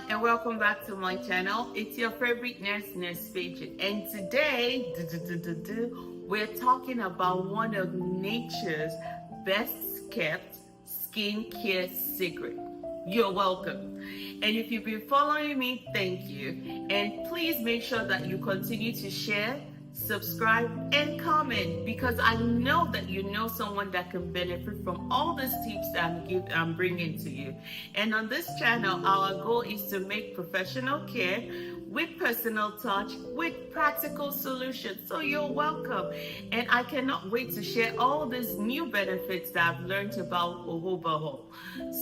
and welcome back to my channel. It's your favorite nurse Peju, and today we're talking about one of nature's best kept skincare secret. You're welcome. And if you've been following me, thank you. And please make sure that you continue to share, subscribe, and comment, because I know that you know someone that can benefit from all these tips that I'm bringing to you. And on this channel, our goal is to make professional care with personal touch, with practical solutions. So you're welcome. And I cannot wait to share all these new benefits that I've learned about jojoba.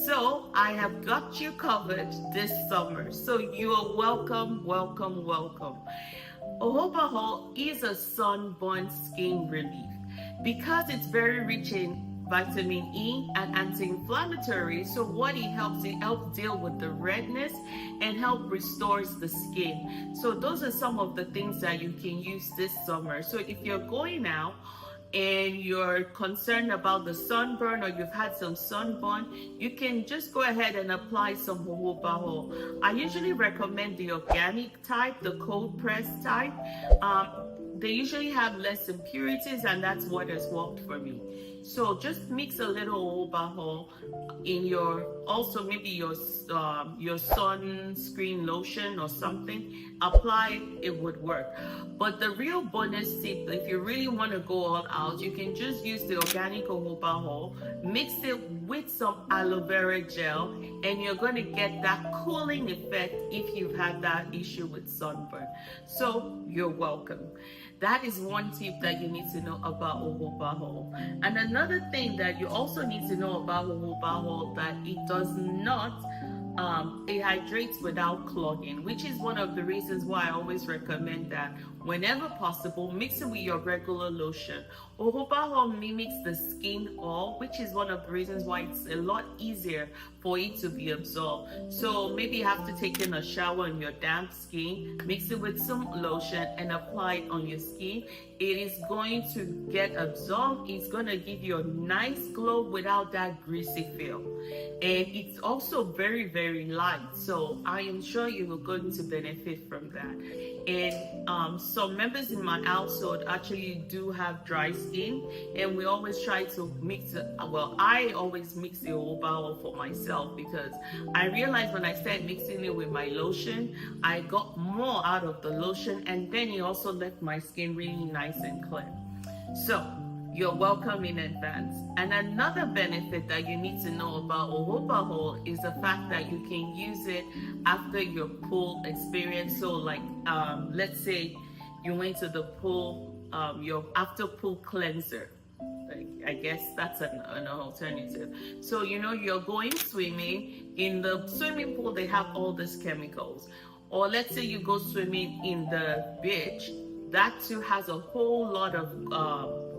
So I have got you covered this summer. So you are welcome, welcome, welcome. Jojoba is a sunburn skin relief because it's very rich in vitamin E and anti-inflammatory. So what it helps deal with the redness and help restores the skin. So those are some of the things that you can use this summer. So if you're going out and you're concerned about the sunburn, or you've had some sunburn, you can just go ahead and apply some jojoba. I usually recommend the organic type, the cold pressed type. They usually have less impurities, and that's what has worked for me. So just mix a little jojoba in your, also maybe your sunscreen lotion or something. Apply, it would work. But the real bonus tip, if you really want to go all out, you can just use the organic jojoba, mix it with some aloe vera gel, and you're going to get that cooling effect if you've had that issue with sunburn. So you're welcome. That is one tip that you need to know about jojoba. And another thing that you also need to know about jojoba, that it does not it hydrates without clogging, which is one of the reasons why I always recommend that whenever possible, mix it with your regular lotion. Jojoba mimics the skin oil, which is one of the reasons why it's a lot easier for it to be absorbed. So maybe you have to take in a shower on your damp skin, mix it with some lotion and apply it on your skin. It is going to get absorbed. It's going to give you a nice glow without that greasy feel. And it's also very, very light. So I am sure you are going to benefit from that. And some members in my household actually do have dry skin, and we always try to mix it. Well, I always mix the jojoba for myself, because I realized when I started mixing it with my lotion, I got more out of the lotion, and then it also left my skin really nice and clean. So you're welcome in advance. And another benefit that you need to know about jojoba is the fact that you can use it after your pool experience. So like, let's say you went to the pool, your after pool cleanser. I guess that's an alternative. So you're going swimming in the swimming pool. They have all these chemicals. Or let's say you go swimming in the beach. That too has a whole lot of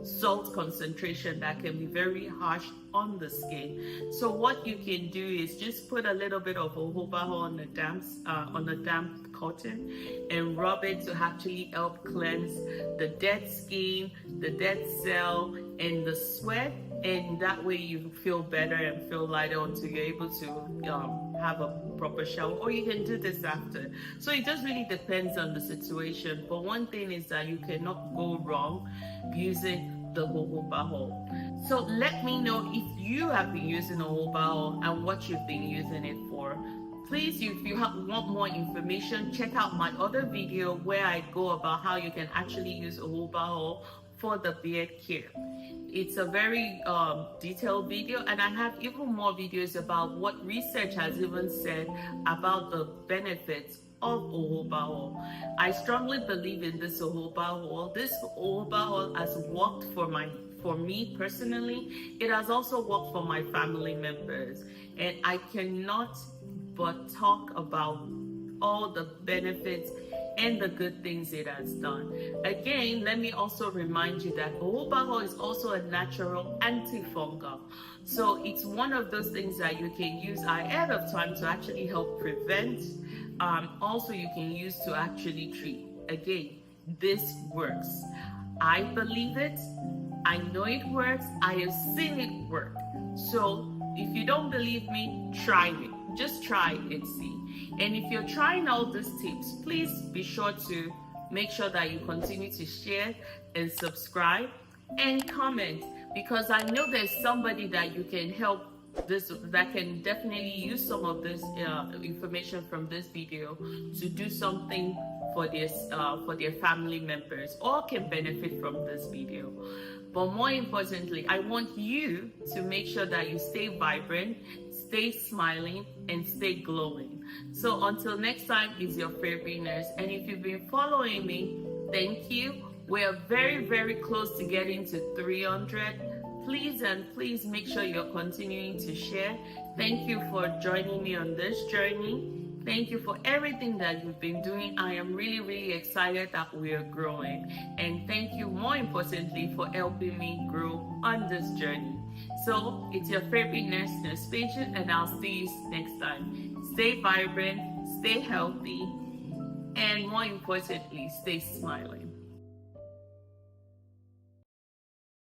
salt concentration that can be very harsh on the skin. So what you can do is just put a little bit of jojoba on the damp cotton and rub it to actually help cleanse the dead skin, the dead cell, and the sweat. And that way you feel better and feel lighter until you're able to have a proper shower, or you can do this after. So it just really depends on the situation. But one thing is that you cannot go wrong using the jojoba. So let me know if you have been using jojoba and what you've been using it for. Please, if you want more information, check out my other video where I go about how you can actually use jojoba for the beard care. It's a very detailed video, and I have even more videos about what research has even said about the benefits of jojoba. I strongly believe in this jojoba. This jojoba has worked for me personally. It has also worked for my family members, and I cannot but talk about all the benefits and the good things it has done. Again, let me also remind you that jojoba is also a natural antifungal. So it's one of those things that you can use ahead of time to actually help prevent. Also, you can use to actually treat. Again, this works. I believe it. I know it works. I have seen it work. So if you don't believe me, try it. Just try it and see. And if you're trying all these tips, please be sure to make sure that you continue to share and subscribe and comment, because I know there's somebody that you can help this, that can definitely use some of this information from this video to do something for their family members, or can benefit from this video. But more importantly, I want you to make sure that you stay vibrant, stay smiling, and stay glowing. So until next time, is your favorite nurse. And if you've been following me, thank you. We are very, very close to getting to 300. Please and please make sure you're continuing to share. Thank you for joining me on this journey. Thank you for everything that you've been doing. I am really, really excited that we are growing. And thank you, more importantly, for helping me grow on this journey. So it's your favorite nurse, Nurse Peju, and I'll see you next time. Stay vibrant, stay healthy, and more importantly, stay smiling.